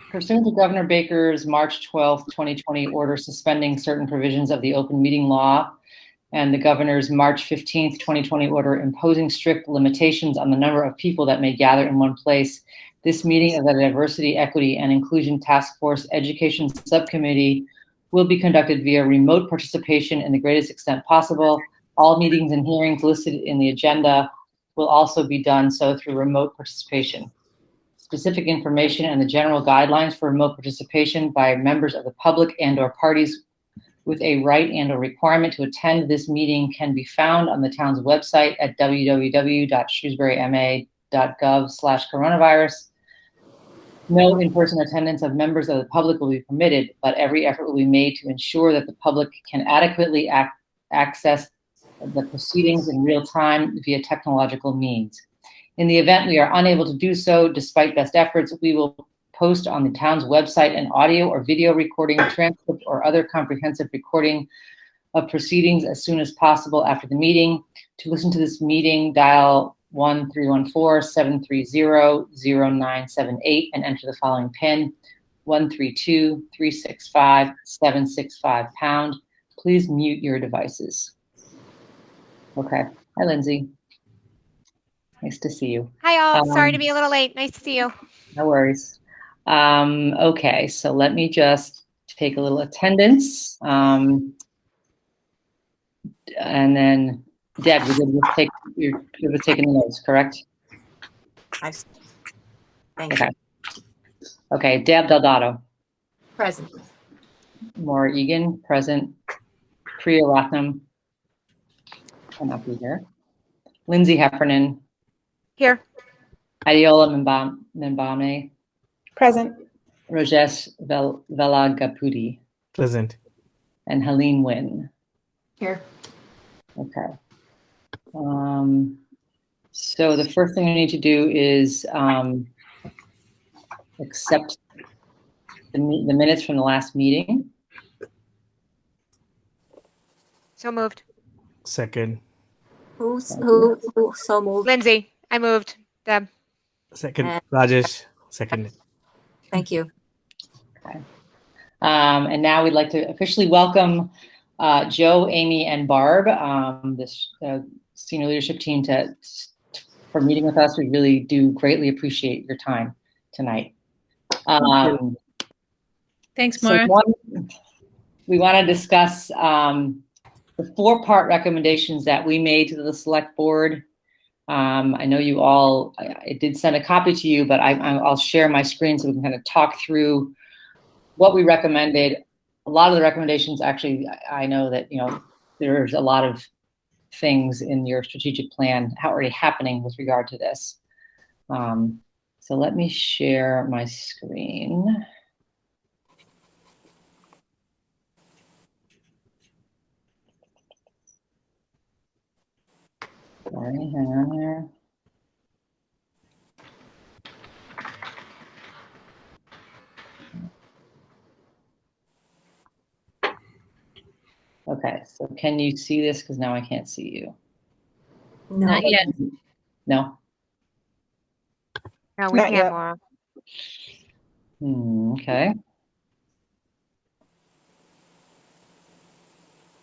Pursuant to Governor Baker's March 12th, 2020 order suspending certain provisions of the open meeting law and the governor's March 15th, 2020 order imposing strict limitations on the number of people that may gather in one place, this meeting of the Diversity, Equity, and Inclusion Task Force Education Subcommittee will be conducted via remote participation in the greatest extent possible. All meetings and hearings listed in the agenda will also be done so through remote participation. Specific information and the general guidelines for remote participation by members of the public and/or parties with a right and/or requirement to attend this meeting can be found on the town's website at www.shrewsburyma.gov/coronavirus. No in-person attendance of members of the public will be permitted, but every effort will be made to ensure that the public can adequately access the proceedings in real time via technological means. In the event we are unable to do so, despite best efforts, we will post on the town's website an audio or video recording, transcript, or other comprehensive recording of proceedings as soon as possible after the meeting. To listen to this meeting, dial 1-314-730-0978 and enter the following PIN, 132-365-765#. Please mute your devices. Okay. Hi, Lindsay. Nice to see you. Hi, all. Sorry to be a little late. Nice to see you. No worries. Okay, so let me just take a little attendance. And then, Deb, you're good with taking the notes, correct? Thank you. Okay, Deb Delgado. Present. Maura Egan, present. Priya Rathnam, cannot be here. Lindsay Heffernan. Here. Adiola Mbame. Present. Rajesh Velagapudi. Present. And Helene Nguyen. Here. Okay. So the first thing we need to do is accept the minutes from the last meeting. So moved. Second. Who so moved? Lindsay, I moved. Deb. Second. Rajesh. Second. Thank you. Okay. And now we'd like to officially welcome Joe, Amy, and Barb, this senior leadership team, for meeting with us. We really do greatly appreciate your time tonight. Thanks, Maura. So we want to discuss the 4-part recommendations that we made to the select board. I know you all, I did send a copy to you, but I'll share my screen so we can kind of talk through what we recommended. A lot of the recommendations, actually, I know that, there's a lot of things in your strategic plan already happening with regard to this. So let me share my screen. Sorry, hang on here. Okay, so can you see this? Because now I can't see you. No. Not yet. No? No, we Not can't, yet. Maura. Okay.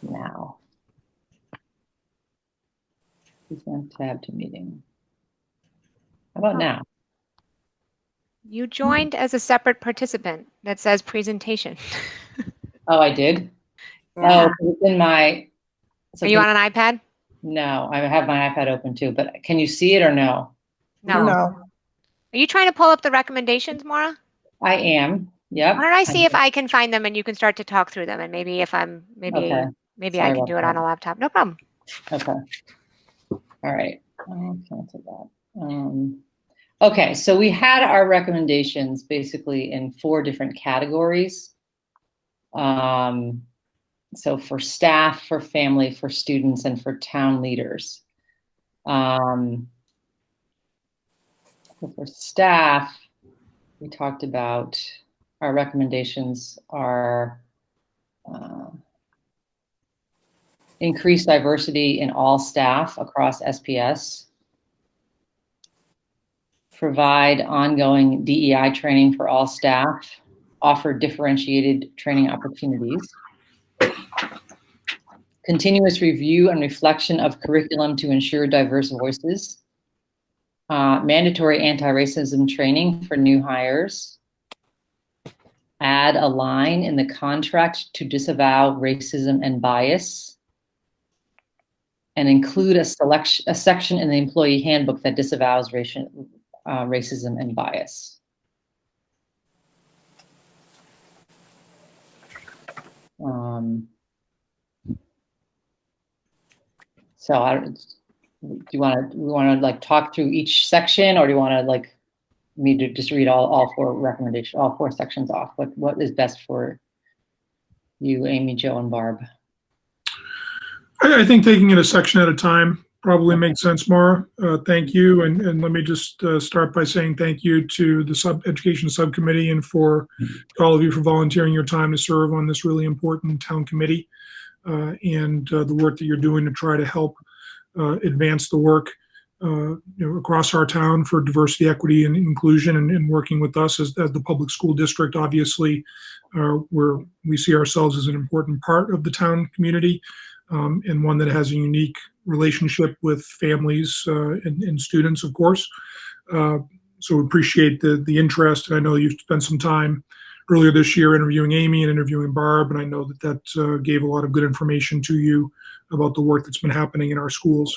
Now. Please on tab to meeting. How about now? You joined as a separate participant that says presentation. Oh, I did? Yeah. Oh, it's in my... So Are you on an iPad? No, I have my iPad open too, but can you see it or no? No. No. Are you trying to pull up the recommendations, Maura? I am. Yep. Why don't I see if I can find them and you can start to talk through them, and maybe if I'm maybe Okay. I can do it on a laptop. No problem. Okay. All right. I'll cancel that. Okay, so we had our recommendations basically in 4 different categories. So for staff, for family, for students, and for town leaders. So for staff, we talked about our recommendations are increase diversity in all staff across SPS. provide ongoing DEI training for all staff, offer differentiated training opportunities, continuous review and reflection of curriculum to ensure diverse voices, mandatory anti-racism training for new hires, add a line in the contract to disavow racism and bias, and include a section in the employee handbook that disavows racism and bias. So do you want to like talk through each section, or do you want to like me to just read all four sections off? What is best for you, Amy, Joe, and Barb? I think taking it a section at a time probably makes sense, Mara. Thank you, and let me just start by saying thank you to the Education Subcommittee and to all of you for volunteering your time to serve on this really important town committee, and the work that you're doing to try to help advance the work across our town for diversity, equity, and inclusion, and working with us as the public school district. Obviously, where we see ourselves as an important part of the town community, and one that has a unique relationship with families and students, of course. So we appreciate the interest, and I know you've spent some time earlier this year interviewing Amy and interviewing Barb, and I know that gave a lot of good information to you about the work that's been happening in our schools,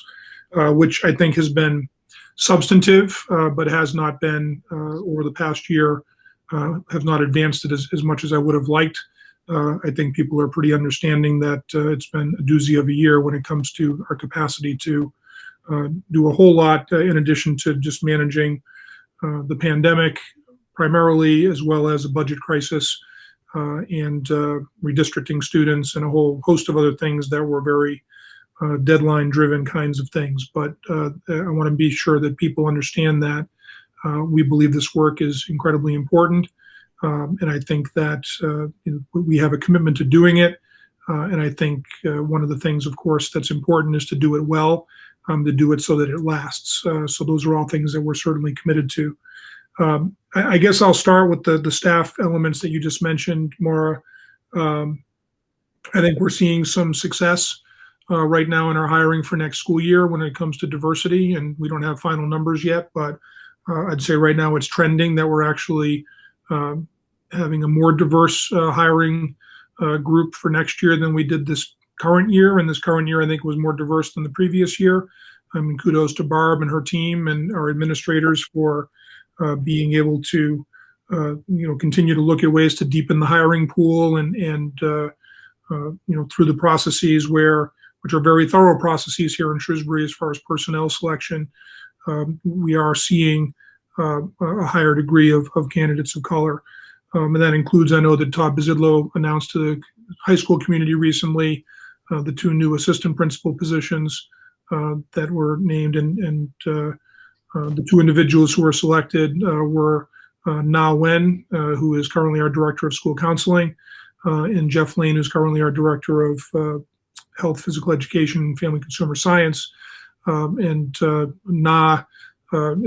which I think has been substantive, but has not been, over the past year, have not advanced it as much as I would have liked. I think people are pretty understanding that it's been a doozy of a year when it comes to our capacity to do a whole lot in addition to just managing the pandemic primarily, as well as a budget crisis and redistricting students and a whole host of other things that were very deadline-driven kinds of things. But I want to be sure that people understand that we believe this work is incredibly important. And I think that we have a commitment to doing it. And I think one of the things, of course, that's important is to do it well, to do it so that it lasts. So those are all things that we're certainly committed to. I guess I'll start with the staff elements that you just mentioned, Maura. I think we're seeing some success right now in our hiring for next school year when it comes to diversity, and we don't have final numbers yet, but I'd say right now it's trending that we're actually having a more diverse hiring group for next year than we did this current year. And this current year, I think, was more diverse than the previous year. I mean, kudos to Barb and her team and our administrators for being able to, continue to look at ways to deepen the hiring pool and through the processes which are very thorough processes here in Shrewsbury as far as personnel selection. We are seeing a higher degree of candidates of color. And that includes, I know that Todd Bizidlo announced to the high school community recently the 2 new assistant principal positions that were named, and the 2 individuals who were selected were Na Wen, who is currently our director of school counseling, and Jeff Lane, who's currently our director of health, physical education, and family consumer science. And Na,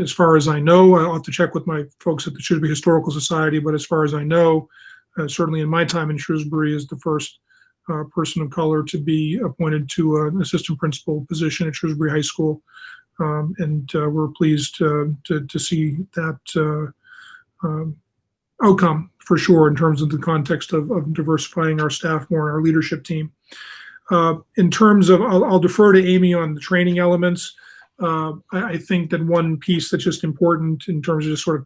as far as I know, I'll have to check with my folks at the Shrewsbury Historical Society, but as far as I know, certainly in my time in Shrewsbury, is the first person of color to be appointed to an assistant principal position at Shrewsbury High School. And we're pleased to see that outcome for sure in terms of the context of diversifying our staff more and our leadership team. In terms of, I'll defer to Amy on the training elements. I think that one piece that's just important in terms of just sort of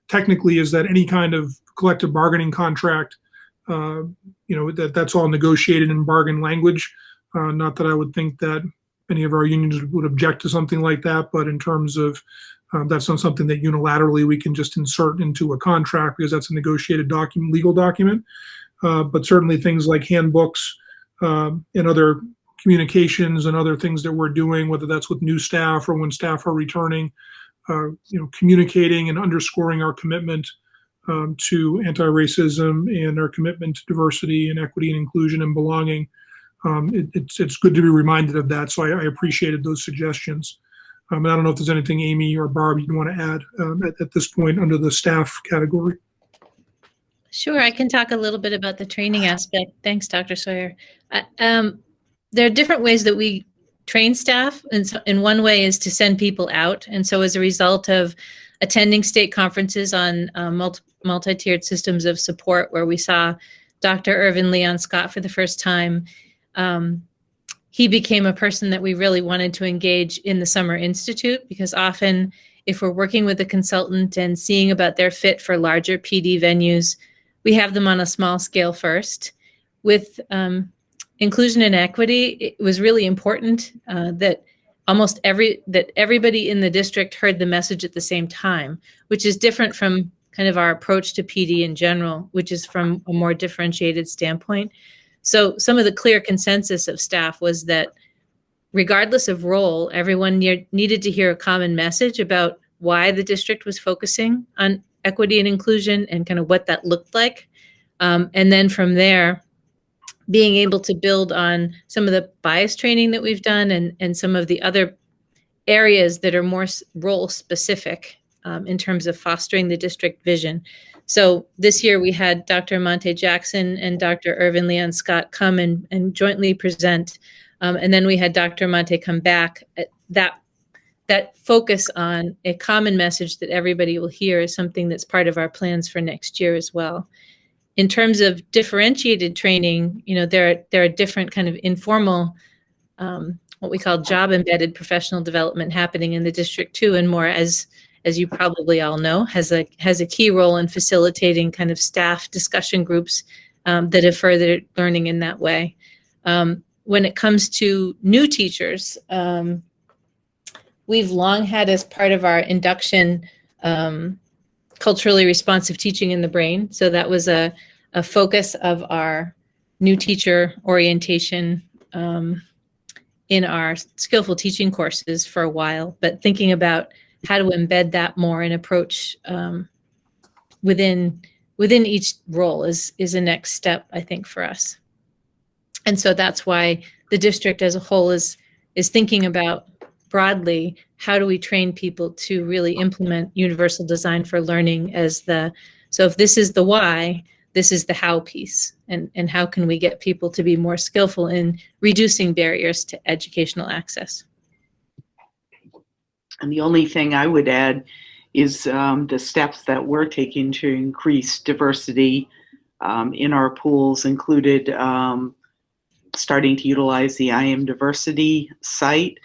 technically is that any kind of collective bargaining contract, that's all negotiated in bargain language. Not that I would think that any of our unions would object to something like that, but in terms of that's not something that unilaterally we can just insert into a contract because that's a negotiated legal document. But certainly things like handbooks and other communications and other things that we're doing, whether that's with new staff or when staff are returning, communicating and underscoring our commitment to anti-racism and our commitment to diversity and equity and inclusion and belonging. It's good to be reminded of that, so I appreciated those suggestions. I don't know if there's anything Amy or Barb you want to add at this point under the staff category. Sure, I can talk a little bit about the training aspect. Thanks, Dr. Sawyer. There are different ways that we train staff, and one way is to send people out. And so as a result of attending state conferences on multi-tiered systems of support, where we saw Dr. Irvin Leon Scott for the first time, he became a person that we really wanted to engage in the Summer Institute, because often if we're working with a consultant and seeing about their fit for larger PD venues, we have them on a small scale first. With inclusion and equity, it was really important that everybody in the district heard the message at the same time, which is different from kind of our approach to PD in general, which is from a more differentiated standpoint. So some of the clear consensus of staff was that regardless of role, everyone needed to hear a common message about why the district was focusing on equity and inclusion and kind of what that looked like. And then from there, being able to build on some of the bias training that we've done and some of the other areas that are more role specific in terms of fostering the district vision. So this year we had Dr. Monte Jackson and Dr. Irvin Leon Scott come and jointly present. And then we had Dr. Monte come back. That focus on a common message that everybody will hear is something that's part of our plans for next year as well. In terms of differentiated training, there are different kind of informal, what we call job embedded professional development happening in the district too, and more, as you probably all know, has a key role in facilitating kind of staff discussion groups that have furthered learning in that way. When it comes to new teachers, we've long had as part of our induction culturally responsive teaching in the brain. So that was a focus of our new teacher orientation in our skillful teaching courses for a while, but thinking about how to embed that more and approach within each role is a next step, I think, for us. And so that's why the district as a whole is thinking about broadly, how do we train people to really implement universal design for learning so if this is the why, this is the how piece, and how can we get people to be more skillful in reducing barriers to educational access. And the only thing I would add is the steps that we're taking to increase diversity in our pools included starting to utilize the I Am Diversity site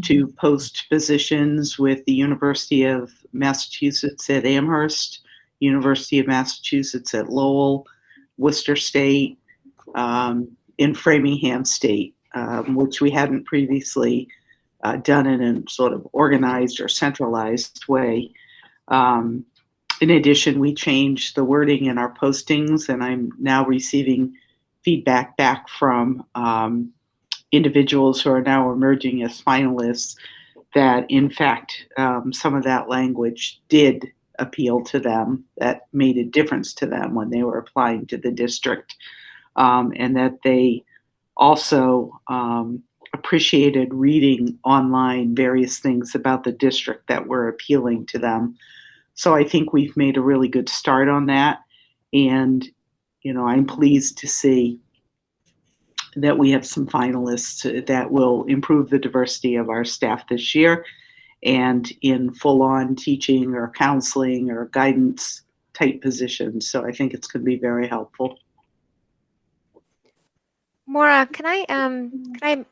to post positions with the University of Massachusetts at Amherst, University of Massachusetts at Lowell, Worcester State, in Framingham State, which we hadn't previously done in a sort of organized or centralized way. In addition, we changed the wording in our postings, and I'm now receiving feedback back from individuals who are now emerging as finalists that, in fact, some of that language did appeal to them, that made a difference to them when they were applying to the district, and that they also appreciated reading online various things about the district that were appealing to them. So I think we've made a really good start on that. And, I'm pleased to see that we have some finalists that will improve the diversity of our staff this year, and in full-on teaching or counseling or guidance type positions. So I think it's going to be very helpful. Maura, can I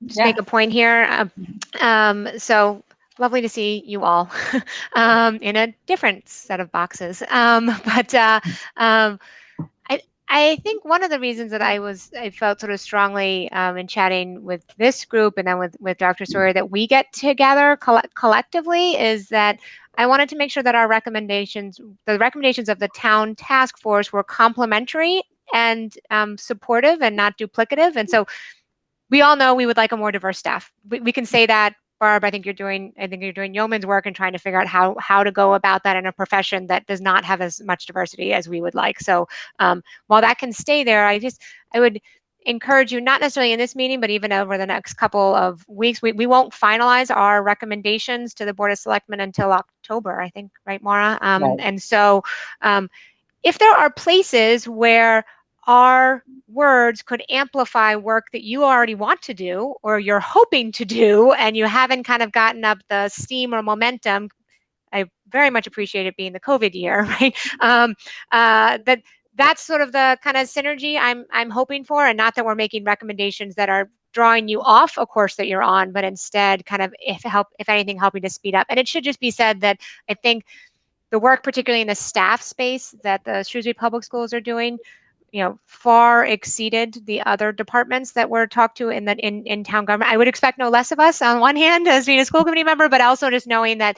just make a point here? So lovely to see you all in a different set of boxes. I think one of the reasons that I felt sort of strongly in chatting with this group and then with Dr. Sawyer that we get together collectively is that I wanted to make sure that the recommendations of the town task force were complementary and supportive and not duplicative. And so we all know we would like a more diverse staff. We can say that. Barb, I think you're doing yeoman's work and trying to figure out how to go about that in a profession that does not have as much diversity as we would like. So while that can stay there, I would encourage you, not necessarily in this meeting, but even over the next couple of weeks. We won't finalize our recommendations to the Board of Selectmen until October, I think, right, Maura? Right. And so if there are places where our words could amplify work that you already want to do or you're hoping to do and you haven't kind of gotten up the steam or momentum, I very much appreciate it being the COVID year, right? That's sort of the kind of synergy I'm hoping for, and not that we're making recommendations that are drawing you off a course that you're on, but instead kind of, if anything, helping to speed up. And it should just be said that I think the work, particularly in the staff space that the Shrewsbury Public Schools are doing, far exceeded the other departments that were talked to in town government. I would expect no less of us on one hand as being a school committee member, but also just knowing that,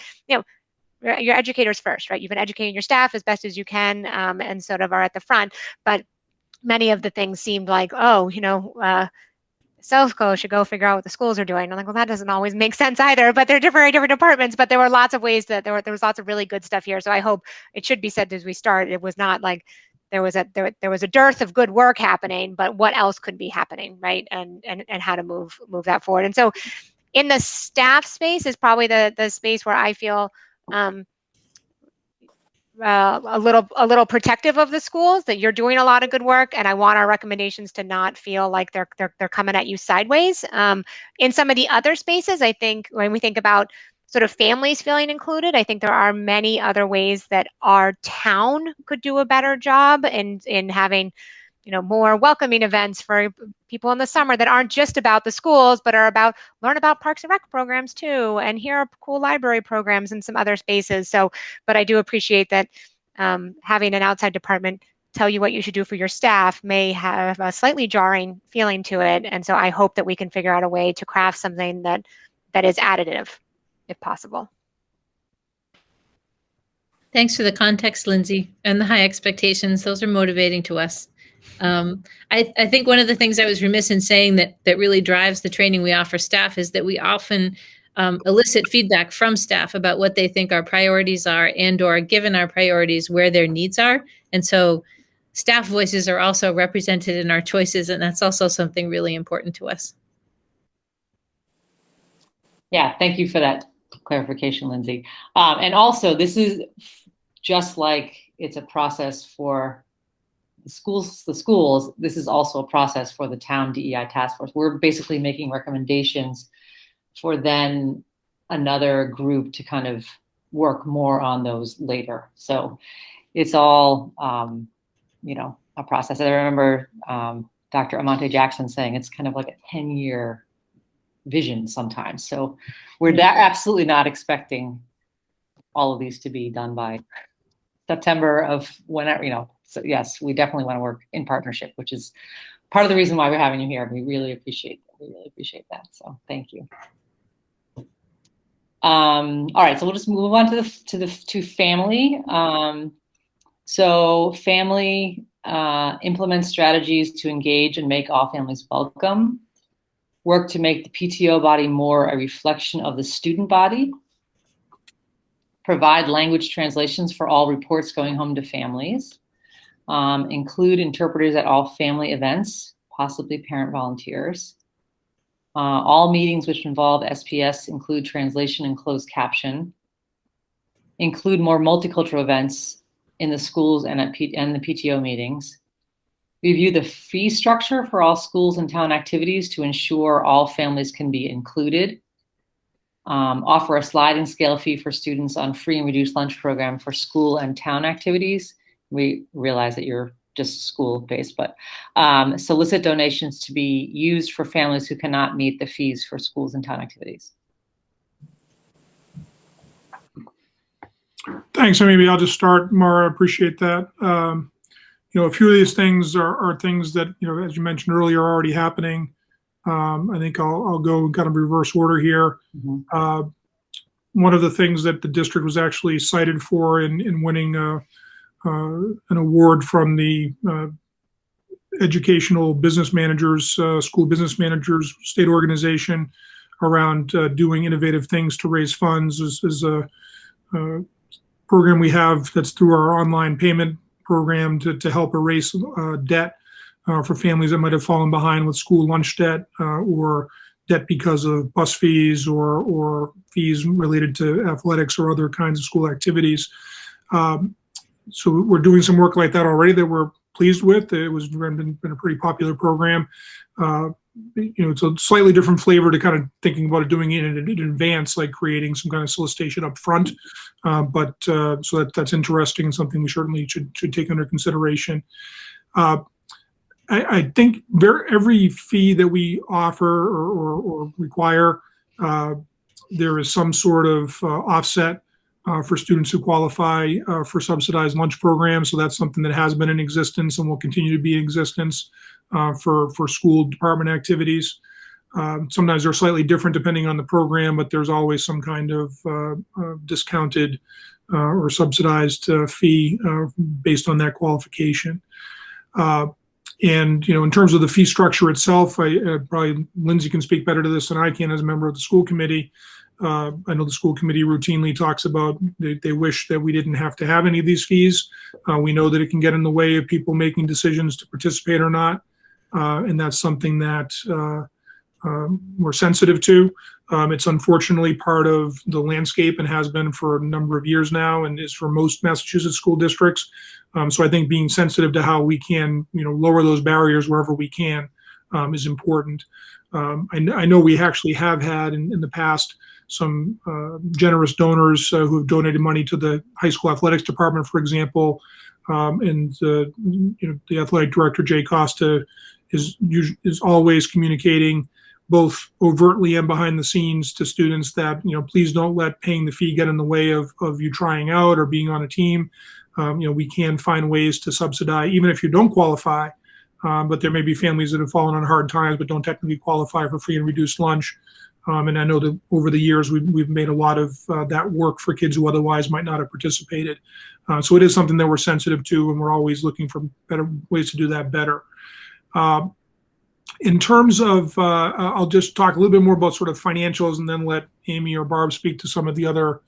your educators first, right? You've been educating your staff as best as you can, and sort of are at the front. But many of the things seemed like, Selfco should go figure out what the schools are doing. I'm like, well, that doesn't always make sense either. But they're very different departments. But there were lots of ways that there was lots of really good stuff here. So I hope it should be said as we start, it was not like there was a dearth of good work happening, but what else could be happening, right? And how to move that forward. And so in the staff space is probably the space where I feel a little protective of the schools, that you're doing a lot of good work, and I want our recommendations to not feel like they're coming at you sideways. In some of the other spaces, I think when we think about sort of families feeling included, I think there are many other ways that our town could do a better job in having more welcoming events for people in the summer that aren't just about the schools, but are about learn about Parks and Rec programs too, and here are cool library programs in some other spaces. So, but I do appreciate that having an outside department tell you what you should do for your staff may have a slightly jarring feeling to it. And so I hope that we can figure out a way to craft something that is additive, if possible. Thanks for the context, Lindsay, and the high expectations. Those are motivating to us. I think one of the things I was remiss in saying that really drives the training we offer staff is that we often elicit feedback from staff about what they think our priorities are, and or given our priorities, where their needs are. And so staff voices are also represented in our choices, and that's also something really important to us. Yeah, thank you for that clarification, Lindsay. And also, this is just like it's a process for the schools, this is also a process for the town DEI task force. We're basically making recommendations for then another group to kind of work more on those later. So it's all, a process. I remember Dr. Amante Jackson saying it's kind of like a 10-year vision sometimes. So we're absolutely not expecting all of these to be done by September of whenever, So yes, we definitely want to work in partnership, which is part of the reason why we're having you here. We really appreciate that. So thank you. All right, so we'll just move on to family. So family implements strategies to engage and make all families welcome. Work to make the PTO body more a reflection of the student body. Provide language translations for all reports going home to families. Include interpreters at all family events, possibly parent volunteers. All meetings which involve SPS include translation and closed caption. Include more multicultural events in the schools and the PTO meetings. Review the fee structure for all schools and town activities to ensure all families can be included. Offer a sliding scale fee for students on free and reduced lunch program for school and town activities. We realize that you're just school-based, but solicit donations to be used for families who cannot meet the fees for schools and town activities. Thanks. So maybe I'll just start, Mara. I appreciate that. A few of these things are things that, as you mentioned earlier, are already happening. I think I'll go in kind of reverse order here. Mm-hmm. One of the things that the district was actually cited for in winning an award from the Educational Business Managers, School Business Managers State Organization around doing innovative things to raise funds is a program we have that's through our online payment program to help erase debt for families that might have fallen behind with school lunch debt or debt because of bus fees or fees related to athletics or other kinds of school activities. So we're doing some work like that already that we're pleased with. It was been a pretty popular program. It's a slightly different flavor to kind of thinking about doing it in advance, like creating some kind of solicitation up front. So that's interesting and something we certainly should take under consideration. I think every fee that we offer or require, there is some sort of offset for students who qualify for subsidized lunch programs. So that's something that has been in existence and will continue to be in existence for school department activities. Sometimes they're slightly different depending on the program, but there's always some kind of discounted or subsidized fee based on that qualification. And in terms of the fee structure itself, probably Lindsay can speak better to this than I can as a member of the school committee. I know the school committee routinely talks about they wish that we didn't have to have any of these fees. We know that it can get in the way of people making decisions to participate or not, and that's something that we're sensitive to. It's unfortunately part of the landscape and has been for a number of years now, and is for most Massachusetts school districts. So I think being sensitive to how we can, lower those barriers wherever we can is important. I know we actually have had in the past some generous donors who have donated money to the high school athletics department, for example, and the athletic director, Jay Costa, is always communicating both overtly and behind the scenes to students that, please don't let paying the fee get in the way of you trying out or being on a team. We can find ways to subsidize, even if you don't qualify, but there may be families that have fallen on hard times but don't technically qualify for free and reduced lunch. And I know that over the years we've made a lot of that work for kids who otherwise might not have participated. So it is something that we're sensitive to, and we're always looking for better ways to do that better. In terms of, I'll just talk a little bit more about sort of financials and then let Amy or Barb speak to some of the other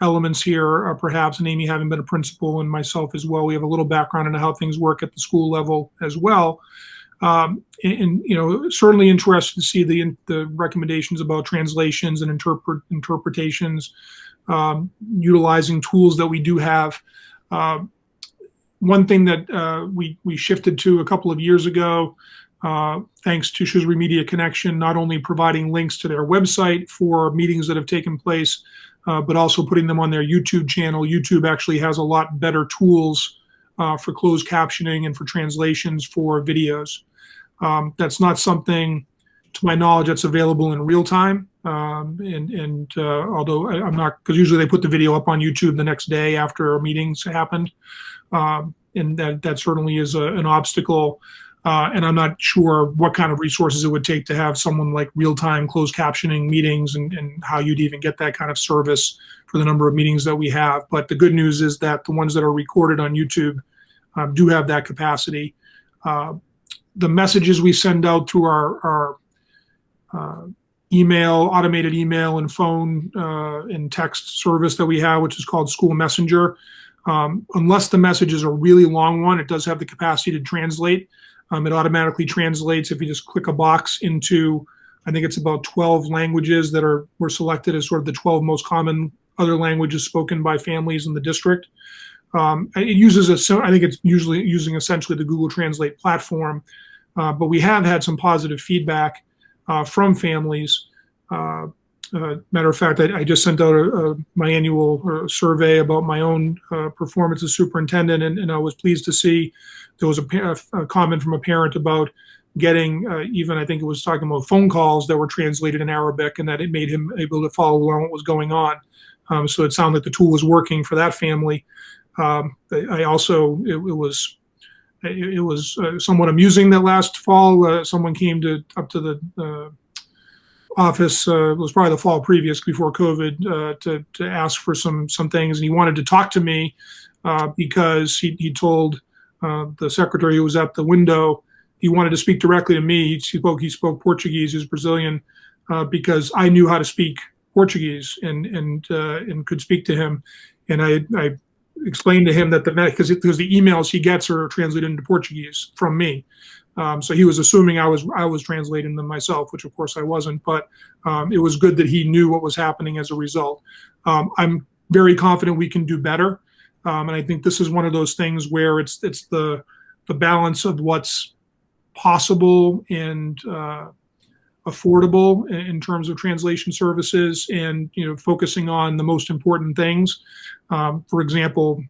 elements here, perhaps. And Amy, having been a principal, and myself as well, we have a little background into how things work at the school level as well. And certainly interested to see the recommendations about translations and interpretations, utilizing tools that we do have. One thing that we shifted to a couple of years ago, thanks to Shrewsbury Media Connection, not only providing links to their website for meetings that have taken place, but also putting them on their YouTube channel. YouTube actually has a lot better tools for closed captioning and for translations for videos. That's not something, to my knowledge, that's available in real time. Although I'm not, because usually they put the video up on YouTube the next day after meetings happened. And that certainly is an obstacle. And I'm not sure what kind of resources it would take to have someone like real-time closed captioning meetings and how you'd even get that kind of service for the number of meetings that we have. But the good news is that the ones that are recorded on YouTube do have that capacity. The messages we send out through our email, automated email and phone and text service that we have, which is called School Messenger, unless the message is a really long one, it does have the capacity to translate. It automatically translates if you just click a box into, I think it's about 12 languages that were selected as sort of the 12 most common other languages spoken by families in the district. It uses I think it's usually using essentially the Google Translate platform, but we have had some positive feedback from families. Matter of fact, I just sent out my annual survey about my own performance as superintendent, and I was pleased to see there was a comment from a parent about getting even, I think it was talking about phone calls that were translated in Arabic, and that it made him able to follow along what was going on. So it sounded like the tool was working for that family. I also, it was somewhat amusing that last fall someone came up to the office, it was probably the fall previous, before COVID, to ask for some things, and he wanted to talk to me because he told the secretary who was at the window he wanted to speak directly to me. He spoke Portuguese, he was Brazilian, because I knew how to speak Portuguese and could speak to him, and I explained to him that because the emails he gets are translated into Portuguese from me. So he was assuming I was translating them myself, which of course I wasn't. But it was good that he knew what was happening as a result. I'm very confident we can do better, and I think this is one of those things where it's the balance of what's possible and affordable in terms of translation services, and focusing on the most important things. For example,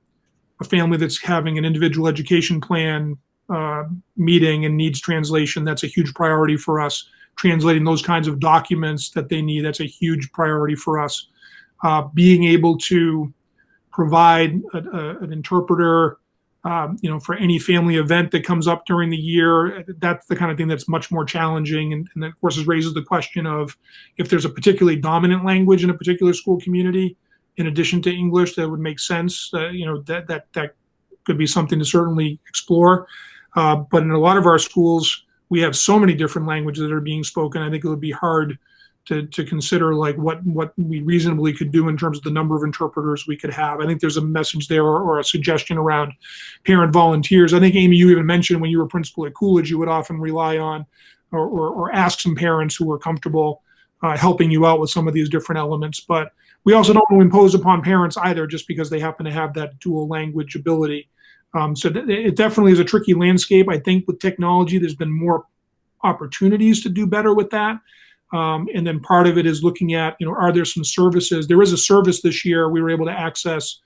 a family that's having an individual education plan meeting and needs translation, that's a huge priority for us. Translating those kinds of documents that they need, that's a huge priority for us. Being able to provide an interpreter for any family event that comes up during the year, that's the kind of thing that's much more challenging. And that, of course, raises the question of if there's a particularly dominant language in a particular school community, in addition to English, that would make sense. That could be something to certainly explore. But in a lot of our schools, we have so many different languages that are being spoken. I think it would be hard to consider like what we reasonably could do in terms of the number of interpreters we could have. I think there's a message there, or a suggestion around parent volunteers. I think, Amy, you even mentioned when you were principal at Coolidge, you would often rely on or ask some parents who were comfortable helping you out with some of these different elements. But we also don't want to impose upon parents either, just because they happen to have that dual language ability. So it definitely is a tricky landscape. I think with technology, there's been more opportunities to do better with that. And then part of it is looking at, are there some services? There is a service this year we were able to access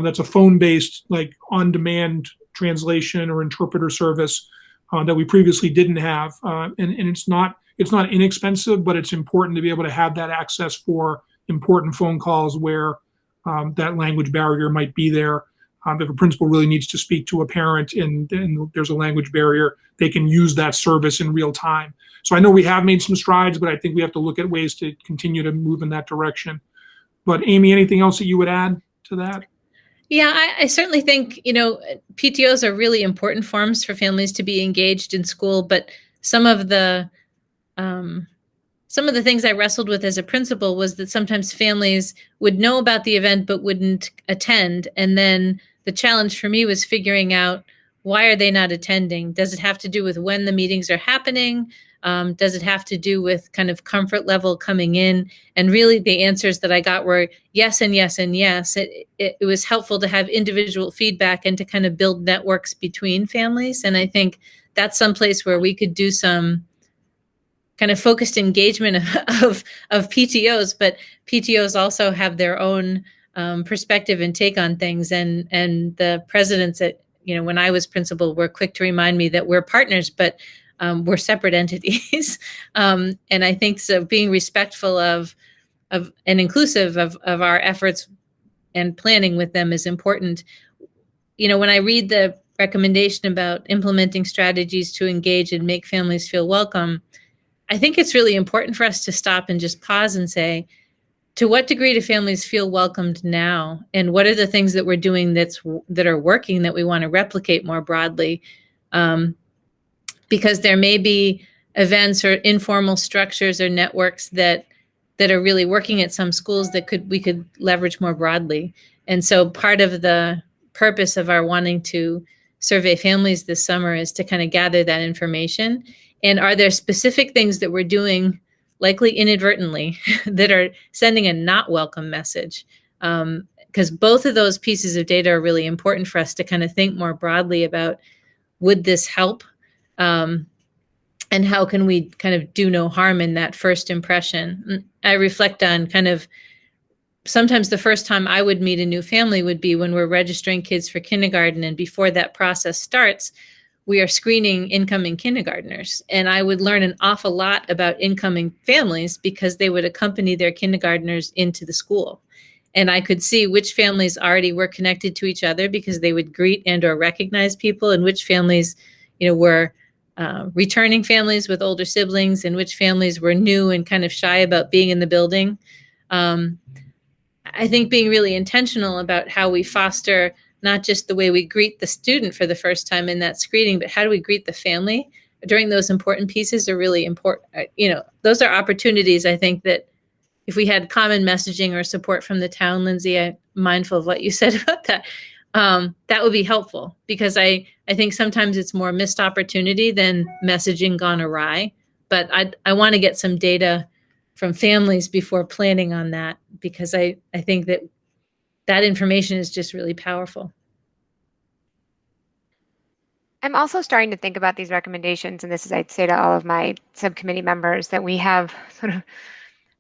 that's a phone-based, like on-demand translation or interpreter service that we previously didn't have. And it's not inexpensive, but it's important to be able to have that access for important phone calls where that language barrier might be there. If a principal really needs to speak to a parent and there's a language barrier, they can use that service in real time. So I know we have made some strides, but I think we have to look at ways to continue to move in that direction. But Amy, anything else that you would add to that? Yeah, I certainly think, PTOs are really important forms for families to be engaged in school, but some of the things I wrestled with as a principal was that sometimes families would know about the event but wouldn't attend. And then the challenge for me was figuring out, why are they not attending? Does it have to do with when the meetings are happening? Does it have to do with kind of comfort level coming in? And really the answers that I got were yes and yes and yes. It was helpful to have individual feedback and to kind of build networks between families. And I think that's someplace where we could do some kind of focused engagement of PTOs, but PTOs also have their own perspective and take on things. And the presidents at, when I was principal, were quick to remind me that we're partners, but we're separate entities. And I think so being respectful of and inclusive of our efforts and planning with them is important. When I read the recommendation about implementing strategies to engage and make families feel welcome, I think it's really important for us to stop and just pause and say, to what degree do families feel welcomed now? And what are the things that we're doing that are working that we want to replicate more broadly? Because there may be events or informal structures or networks that are really working at some schools that we could leverage more broadly. And so part of the purpose of our wanting to survey families this summer is to kind of gather that information. And are there specific things that we're doing, likely inadvertently, that are sending a not welcome message? Because both of those pieces of data are really important for us to kind of think more broadly about, would this help? And how can we kind of do no harm in that first impression? I reflect on kind of sometimes the first time I would meet a new family would be when we're registering kids for kindergarten. And before that process starts, we are screening incoming kindergartners. And I would learn an awful lot about incoming families because they would accompany their kindergartners into the school. And I could see which families already were connected to each other because they would greet and or recognize people, and which families, were returning families with older siblings, and which families were new and kind of shy about being in the building. I think being really intentional about how we foster not just the way we greet the student for the first time in that screening, but how do we greet the family during those important pieces are really important. Those are opportunities, I think, that if we had common messaging or support from the town, Lindsay, I'm mindful of what you said about that, that would be helpful, because I think sometimes it's more missed opportunity than messaging gone awry. But I want to get some data from families before planning on that, because I think that information is just really powerful. I'm also starting to think about these recommendations, and this is, I'd say to all of my subcommittee members, that we have sort of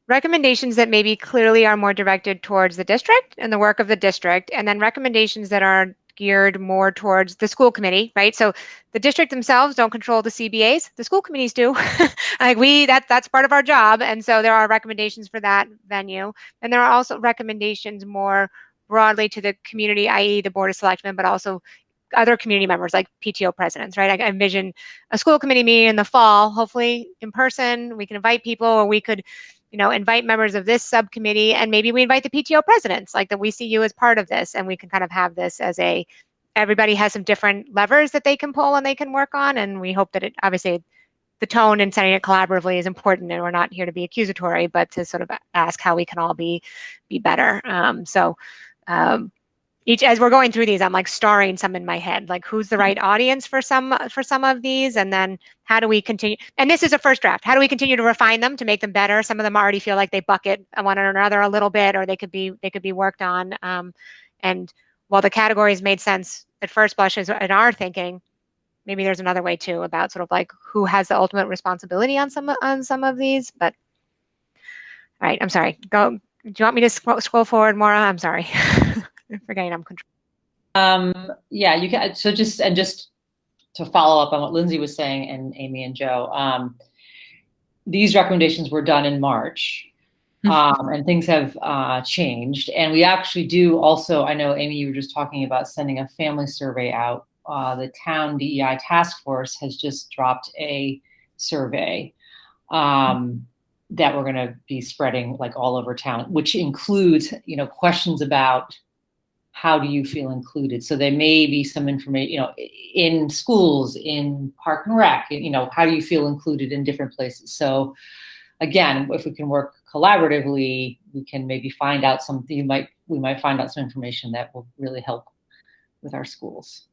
recommendations that maybe clearly are more directed towards the district and the work of the district, and then recommendations that are geared more towards the school committee, right? So the district themselves don't control the CBAs, the school committees do. Like that's part of our job. And so there are recommendations for that venue. And there are also recommendations more broadly to the community, i.e. the Board of Selectmen, but also other community members like PTO presidents, right? I envision a school committee meeting in the fall, hopefully in person. We can invite people, or we could, invite members of this subcommittee, and maybe we invite the PTO presidents, like that we see you as part of this, and we can kind of have this as everybody has some different levers that they can pull and they can work on. And we hope that obviously the tone and setting it collaboratively is important, and we're not here to be accusatory, but to sort of ask how we can all be better. As we're going through these, I'm like starring some in my head, like who's the right audience for some of these, and then how do we continue? And this is a first draft. How do we continue to refine them to make them better? Some of them already feel like they bucket one another a little bit, or they could be worked on. And while the categories made sense at first blush in our thinking, maybe there's another way too, about sort of like who has the ultimate responsibility on some of these. But all right, I'm sorry. Do you want me to scroll forward, Maura? I'm sorry. I'm forgetting I'm control. Yeah, you can. So just to follow up on what Lindsay was saying, and Amy and Joe, these recommendations were done in March, and things have changed. And we actually do also, I know, Amy, you were just talking about sending a family survey out. The town DEI task force has just dropped a survey that we're going to be spreading like all over town, which includes, questions about how do you feel included? So there may be some information, in schools, in Park and Rec, how do you feel included in different places? So again, if we can work collaboratively, we can maybe find out something. We might find out some information that will really help with our schools.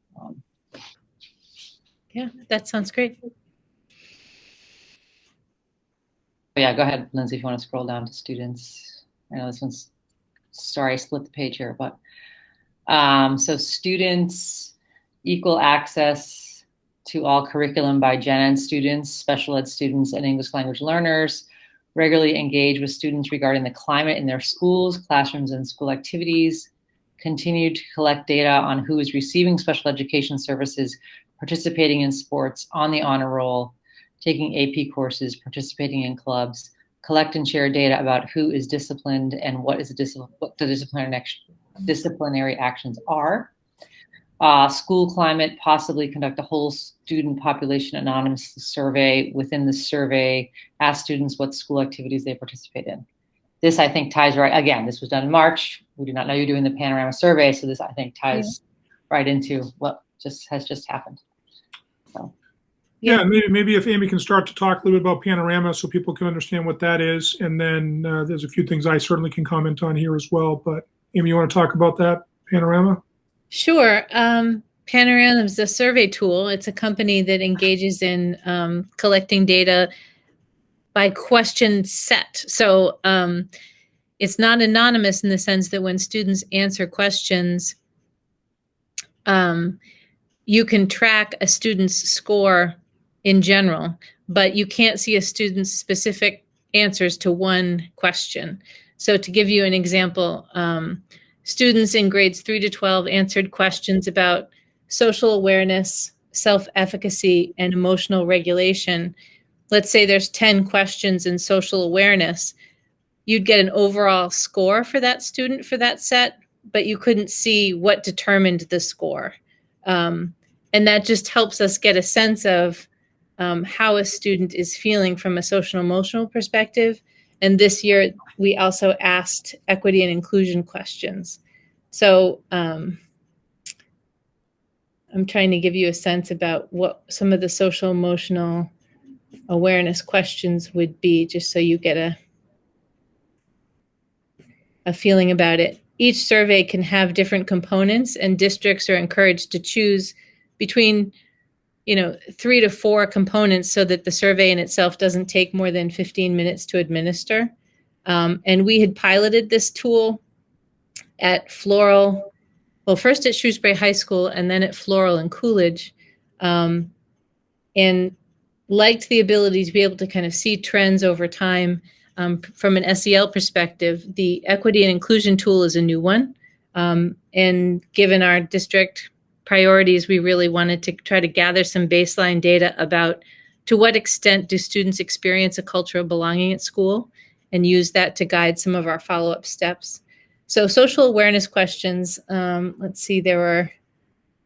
Yeah, that sounds great. Yeah, go ahead, Lindsay, if you want to scroll down to students. I know this one's, sorry, I split the page here, but so students, equal access to all curriculum by gen ed students, special ed students, and English language learners, regularly engage with students regarding the climate in their schools, classrooms, and school activities, continue to collect data on who is receiving special education services, participating in sports, on the honor roll, taking AP courses, participating in clubs, collect and share data about who is disciplined and what the disciplinary actions are. School climate, possibly conduct a whole student population anonymous survey. Within the survey, ask students what school activities they participate in. This, I think, ties right, again, this was done in March. We do not know you're doing the panorama survey, so this, I think, ties right into what has just happened. So. Yeah, maybe if Amy can start to talk a little bit about panorama so people can understand what that is. And then there's a few things I certainly can comment on here as well. But Amy, you want to talk about that, panorama? Sure. Panorama is a survey tool. It's a company that engages in collecting data by question set. So it's not anonymous in the sense that when students answer questions, you can track a student's score in general, but you can't see a student's specific answers to one question. So to give you an example, students in grades 3 to 12 answered questions about social awareness, self-efficacy, and emotional regulation. Let's say there's 10 questions in social awareness. You'd get an overall score for that student for that set, but you couldn't see what determined the score. And that just helps us get a sense of how a student is feeling from a social and emotional perspective. And this year, we also asked equity and inclusion questions. So I'm trying to give you a sense about what some of the social emotional awareness questions would be, just so you get a feeling about it. each survey can have different components, and districts are encouraged to choose between 3 to 4 components so that the survey in itself doesn't take more than 15 minutes to administer. And we had piloted this tool at Floral, well, first at Shrewsbury High School and then at Floral and Coolidge, and liked the ability to be able to kind of see trends over time. From an SEL perspective, the equity and inclusion tool is a new one. And given our district priorities, we really wanted to try to gather some baseline data about to what extent do students experience a culture of belonging at school, and use that to guide some of our follow-up steps. So social awareness questions, let's see, there were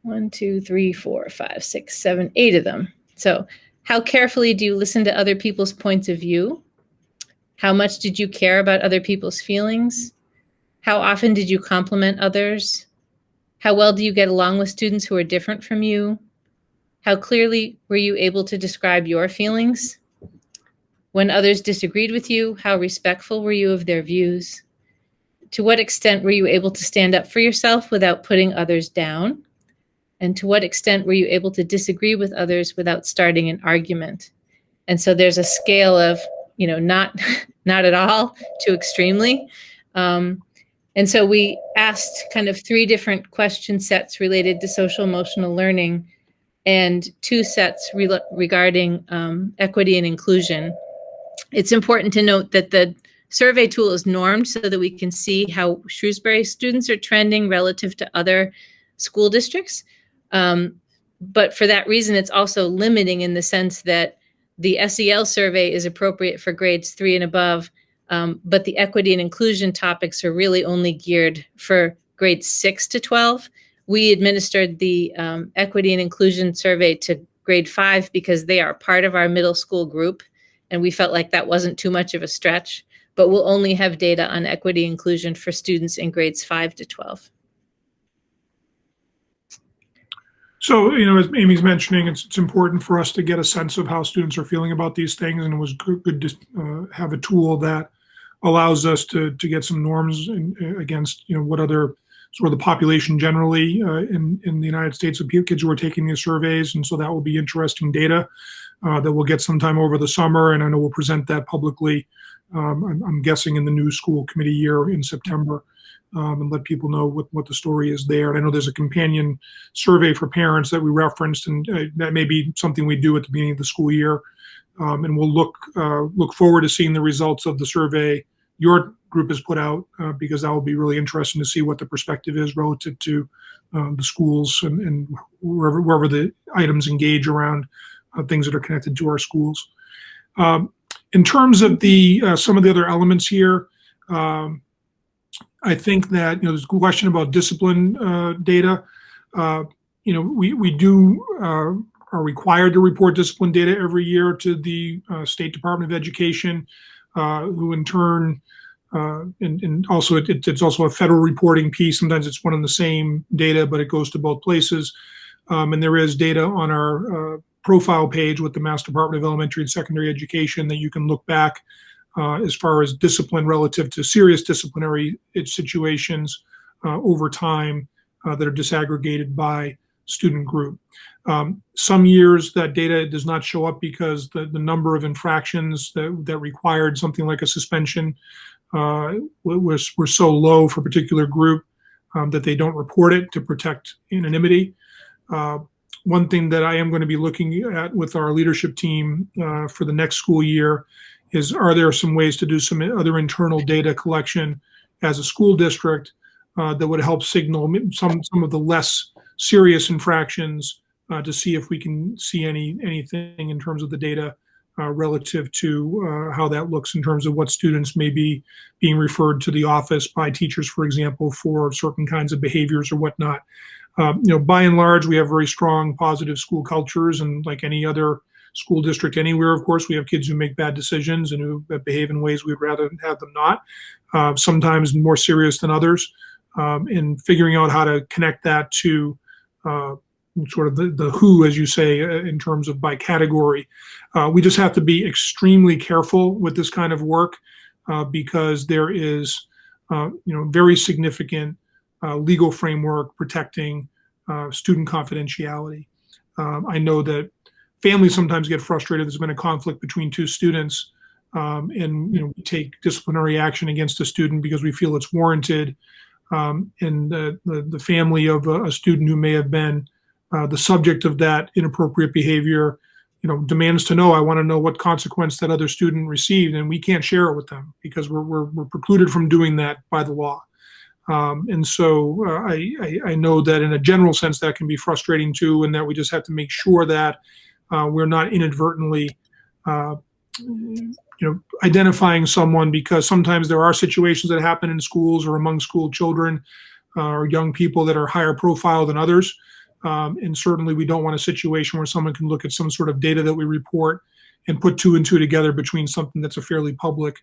1, 2, 3, 4, 5, 6, 7, 8 of them. So how carefully do you listen to other people's points of view? How much did you care about other people's feelings? How often did you compliment others? How well do you get along with students who are different from you? How clearly were you able to describe your feelings? When others disagreed with you, how respectful were you of their views? To what extent were you able to stand up for yourself without putting others down? And to what extent were you able to disagree with others without starting an argument? And so there's a scale of, not at all to extremely. And so we asked kind of 3 different question sets related to social emotional learning and 2 sets regarding equity and inclusion. It's important to note that the survey tool is normed so that we can see how Shrewsbury students are trending relative to other school districts. But for that reason, it's also limiting in the sense that the SEL survey is appropriate for grades 3 and above, but the equity and inclusion topics are really only geared for grades 6 to 12. We administered the equity and inclusion survey to grade 5 because they are part of our middle school group, and we felt like that wasn't too much of a stretch, but we'll only have data on equity and inclusion for students in grades 5 to 12. So, as Amy's mentioning, it's important for us to get a sense of how students are feeling about these things, and it was good to have a tool that allows us to get some norms against, what other sort of the population generally in the United States of kids who are taking these surveys, and so that will be interesting data that we'll get sometime over the summer, and I know we'll present that publicly, I'm guessing in the new school committee year in September. And let people know what the story is there. And I know there's a companion survey for parents that we referenced, and that may be something we do at the beginning of the school year. And we'll look forward to seeing the results of the survey your group has put out, because that will be really interesting to see what the perspective is relative to the schools and wherever the items engage around things that are connected to our schools. In terms of some of the other elements here, I think that there's a question about discipline data. We are required to report discipline data every year to the State Department of Education, who in turn, and also it's also a federal reporting piece. Sometimes it's one and the same data, but it goes to both places. And there is data on our profile page with the Mass Department of Elementary and Secondary Education that you can look back as far as discipline relative to serious disciplinary situations over time that are disaggregated by student group. Some years that data does not show up because the number of infractions that required something like a suspension were so low for a particular group that they don't report it to protect anonymity. One thing that I am going to be looking at with our leadership team for the next school year is, are there some ways to do some other internal data collection as a school district that would help signal some of the less serious infractions to see if we can see anything in terms of the data relative to how that looks in terms of what students may be being referred to the office by teachers, for example, for certain kinds of behaviors or whatnot. By and large, we have very strong positive school cultures, and like any other school district anywhere, of course, we have kids who make bad decisions and who behave in ways we'd rather have them not, sometimes more serious than others, in figuring out how to connect that to sort of the who, as you say, in terms of by category. We just have to be extremely careful with this kind of work because there is very significant legal framework protecting student confidentiality. I know that families sometimes get frustrated. There's been a conflict between two students, and we take disciplinary action against a student because we feel it's warranted. And the family of a student who may have been the subject of that inappropriate behavior, demands to know. I want to know what consequence that other student received, and we can't share it with them because we're precluded from doing that by the law. And so I know that in a general sense that can be frustrating too, and that we just have to make sure that we're not inadvertently identifying someone, because sometimes there are situations that happen in schools or among school children or young people that are higher profile than others. And certainly we don't want a situation where someone can look at some sort of data that we report and put two and two together between something that's a fairly public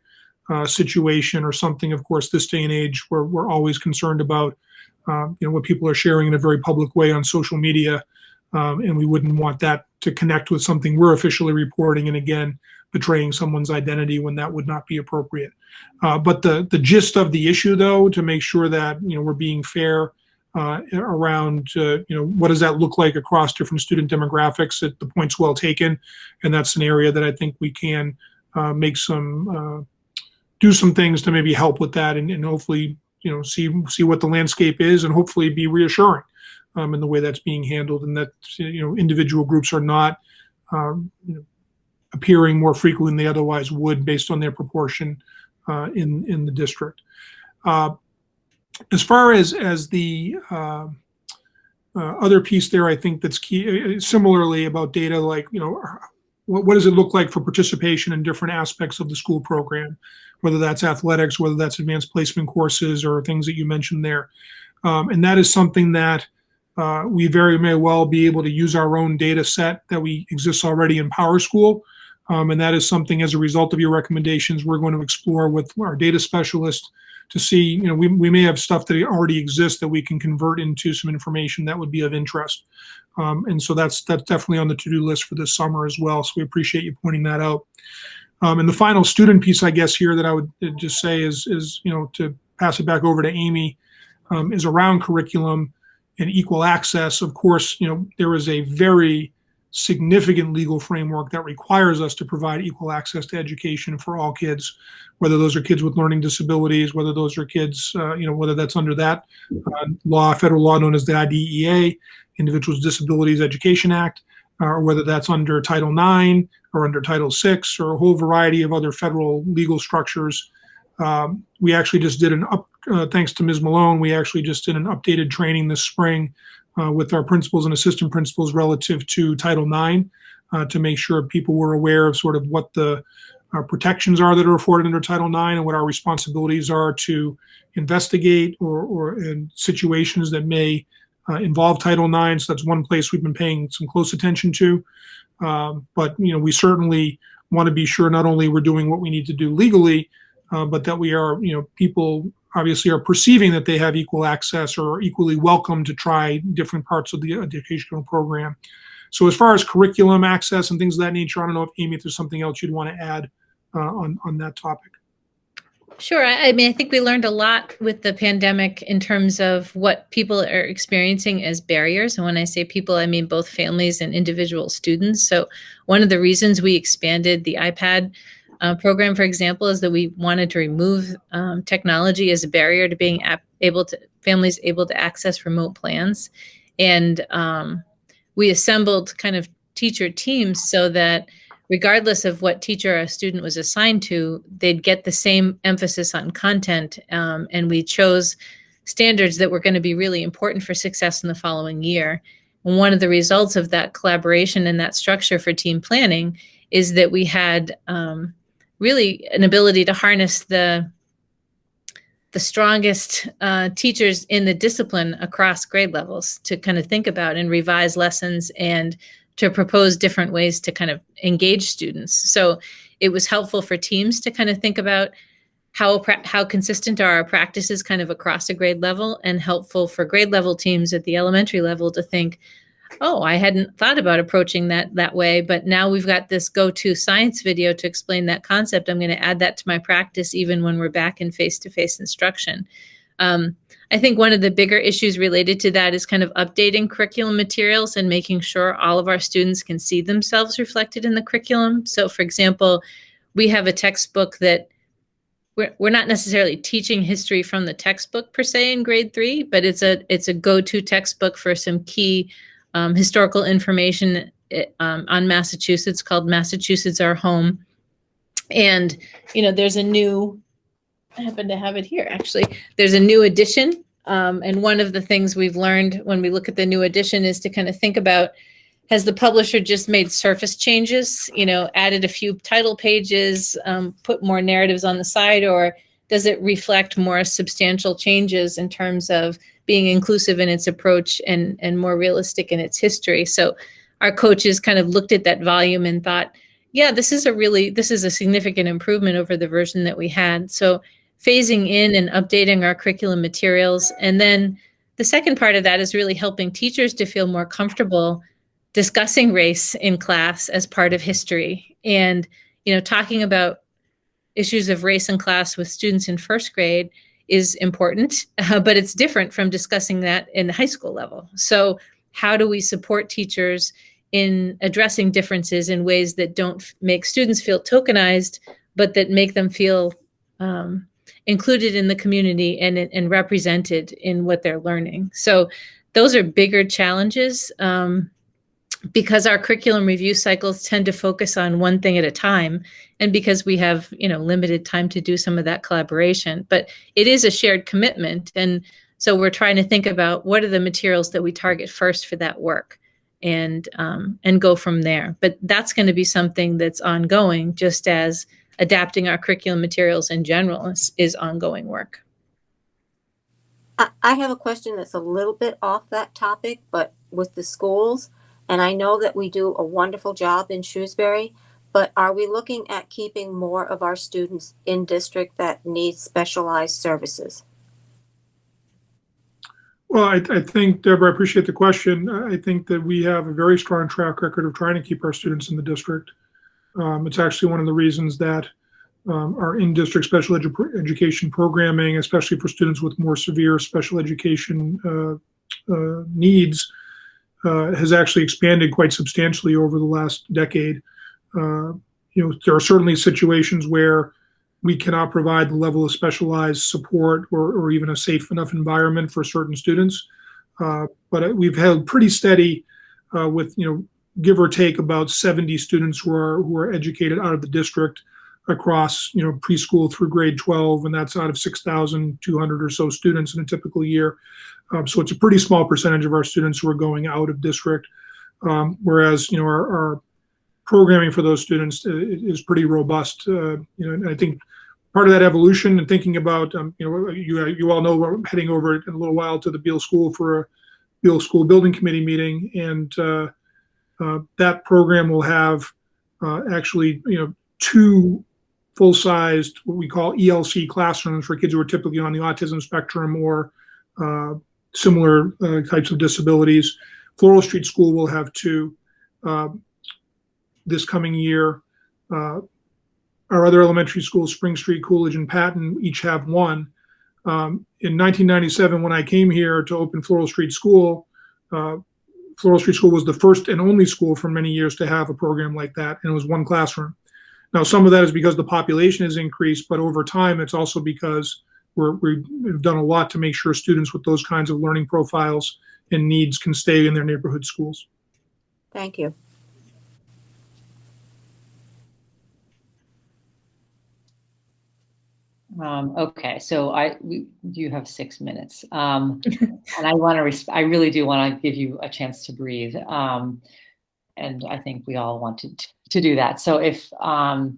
situation or something, of course, this day and age where we're always concerned about what people are sharing in a very public way on social media. And we wouldn't want that to connect with something we're officially reporting, and again, betraying someone's identity when that would not be appropriate. But the gist of the issue, though, to make sure that we're being fair around what does that look like across different student demographics, the point's well taken, and that's an area that I think we can make some do some things to maybe help with that, and hopefully see what the landscape is, and hopefully be reassuring in the way that's being handled, and that individual groups are not appearing more frequently than they otherwise would based on their proportion in the district. As far as the other piece there, I think that's key, similarly about data, like, what does it look like for participation in different aspects of the school program, whether that's athletics, whether that's advanced placement courses, or things that you mentioned there. And that is something that we very may well be able to use our own data set that exists already in PowerSchool. And that is something, as a result of your recommendations, we're going to explore with our data specialist to see, we may have stuff that already exists that we can convert into some information that would be of interest. And so that's definitely on the to-do list for this summer as well. So we appreciate you pointing that out. And the final student piece, I guess, here that I would just say is to pass it back over to Amy, is around curriculum and equal access. Of course, there is a very significant legal framework that requires us to provide equal access to education for all kids, whether those are kids with learning disabilities, whether those are kids, whether that's under that federal law known as the IDEA, Individuals with Disabilities Education Act, or whether that's under Title IX or under Title VI, or a whole variety of other federal legal structures. We actually just did thanks to Ms. Malone, we actually just did an updated training this spring with our principals and assistant principals relative to Title IX to make sure people were aware of sort of what the protections are that are afforded under Title IX and what our responsibilities are to investigate or in situations that may involve Title IX. So that's one place we've been paying some close attention to. But we certainly want to be sure not only we're doing what we need to do legally, but that we are, people obviously are perceiving that they have equal access or are equally welcome to try different parts of the educational program. So as far as curriculum access and things of that nature, I don't know if Amy, if there's something else you'd want to add on that topic. Sure. I think we learned a lot with the pandemic in terms of what people are experiencing as barriers. And when I say people, I mean both families and individual students. So one of the reasons we expanded the iPad program, for example, is that we wanted to remove technology as a barrier to being families able to access remote plans. And we assembled kind of teacher teams so that regardless of what teacher a student was assigned to, they'd get the same emphasis on content. And we chose standards that were going to be really important for success in the following year. And one of the results of that collaboration and that structure for team planning is that we had really an ability to harness the strongest teachers in the discipline across grade levels to kind of think about and revise lessons and to propose different ways to kind of engage students. So it was helpful for teams to kind of think about how consistent are our practices kind of across a grade level, and helpful for grade level teams at the elementary level to think, oh, I hadn't thought about approaching that way, but now we've got this go-to science video to explain that concept. I'm going to add that to my practice even when we're back in face-to-face instruction. I think one of the bigger issues related to that is kind of updating curriculum materials and making sure all of our students can see themselves reflected in the curriculum. So for example, we have a textbook that we're not necessarily teaching history from the textbook per se in grade 3, but it's a go-to textbook for some key historical information on Massachusetts called Massachusetts Our Home. And, there's a new, I happen to have it here, actually. There's a new edition. And one of the things we've learned when we look at the new edition is to kind of think about, has the publisher just made surface changes, added a few title pages, put more narratives on the side, or does it reflect more substantial changes in terms of being inclusive in its approach and more realistic in its history? So our coaches kind of looked at that volume and thought, yeah, this is a significant improvement over the version that we had. So phasing in and updating our curriculum materials. And then the second part of that is really helping teachers to feel more comfortable discussing race in class as part of history. And, talking about issues of race in class with students in first grade is important, but it's different from discussing that in the high school level. So how do we support teachers in addressing differences in ways that don't make students feel tokenized, but that make them feel included in the community and represented in what they're learning? So those are bigger challenges because our curriculum review cycles tend to focus on one thing at a time, and because we have limited time to do some of that collaboration. But it is a shared commitment, and so we're trying to think about what are the materials that we target first for that work, and go from there. But that's going to be something that's ongoing, just as adapting our curriculum materials in general is ongoing work. I have a question that's a little bit off that topic, but with the schools, and I know that we do a wonderful job in Shrewsbury, but are we looking at keeping more of our students in district that need specialized services? Well, I think, Deborah, I appreciate the question. I think that we have a very strong track record of trying to keep our students in the district. It's actually one of the reasons that our in-district special education programming, especially for students with more severe special education needs, has actually expanded quite substantially over the last decade. There are certainly situations where we cannot provide the level of specialized support or even a safe enough environment for certain students. But we've held pretty steady with, give or take about 70 students who are educated out of the district across, preschool through grade 12, and that's out of 6,200 or so students in a typical year. So it's a pretty small percentage of our students who are going out of district, whereas, our programming for those students is pretty robust. And I think part of that evolution and thinking about, you all know we're heading over in a little while to the Beale School for a Beale School Building Committee meeting, and that program will have actually, 2 full-sized, what we call ELC classrooms for kids who are typically on the autism spectrum or similar types of disabilities. Floral Street School will have 2 this coming year. Our other elementary schools, Spring Street, Coolidge, and Patton, each have 1. In 1997, when I came here to open Floral Street School was the first and only school for many years to have a program like that, and it was 1 classroom. Now, some of that is because the population has increased, but over time, it's also because we've done a lot to make sure students with those kinds of learning profiles and needs can stay in their neighborhood schools. Thank you. Okay, so you have 6 minutes, and I really do want to give you a chance to breathe, and I think we all wanted to do that. So if I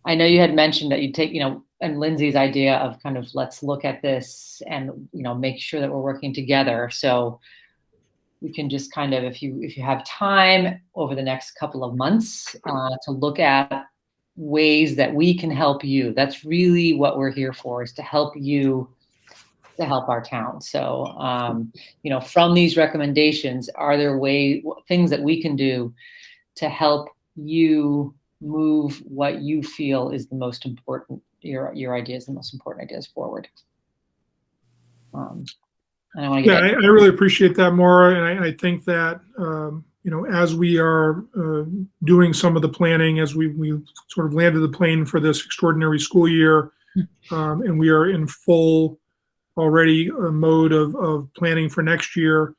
know you had mentioned that you take, and Lindsay's idea of kind of let's look at this and make sure that we're working together. So we can just kind of, if you have time over the next couple of months to look at ways that we can help you. That's really what we're here for, is to help you to help our town. So, from these recommendations, are there things that we can do to help you move what you feel is the most important, your ideas, the most important ideas forward? And I want to get I really appreciate that, Maura, and I think that as we are doing some of the planning, as we sort of landed the plane for this extraordinary school year, and we are in full already mode of planning for next year.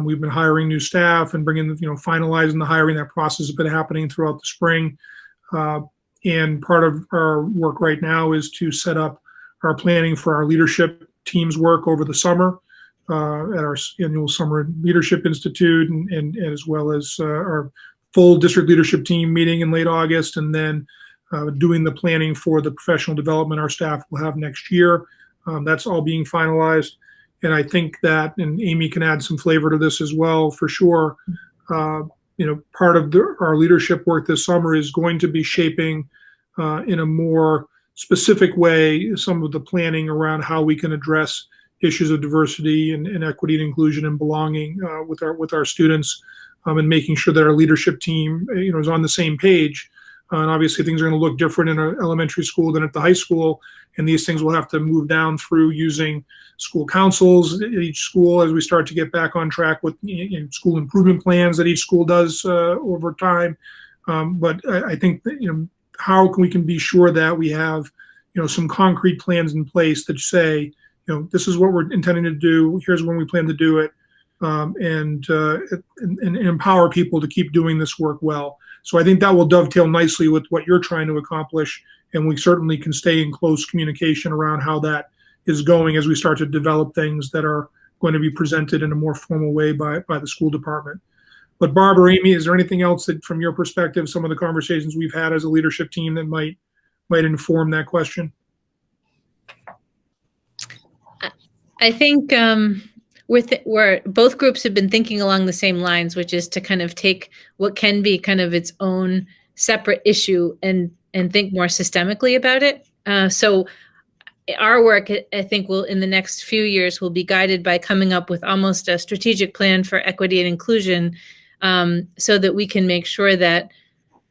We've been hiring new staff and finalizing the hiring. That process has been happening throughout the spring. And part of our work right now is to set up our planning for our leadership team's work over the summer at our annual Summer Leadership Institute, and as well as our full district leadership team meeting in late August, and then doing the planning for the professional development our staff will have next year. That's all being finalized. And I think that, and Amy can add some flavor to this as well, for sure, part of our leadership work this summer is going to be shaping in a more specific way some of the planning around how we can address issues of diversity and equity and inclusion and belonging with our students, and making sure that our leadership team is on the same page. And obviously things are going to look different in an elementary school than at the high school, and these things will have to move down through using school councils at each school as we start to get back on track with school improvement plans that each school does over time. But I think that, how we can be sure that we have some concrete plans in place that say, this is what we're intending to do, here's when we plan to do it, and empower people to keep doing this work well. So I think that will dovetail nicely with what you're trying to accomplish, and we certainly can stay in close communication around how that is going as we start to develop things that are going to be presented in a more formal way by the school department. But Barb or Amy, is there anything else that, from your perspective, some of the conversations we've had as a leadership team that might inform that question? I think where both groups have been thinking along the same lines, which is to kind of take what can be kind of its own separate issue and think more systemically about it. So our work, I think, will in the next few years will be guided by coming up with almost a strategic plan for equity and inclusion, so that we can make sure that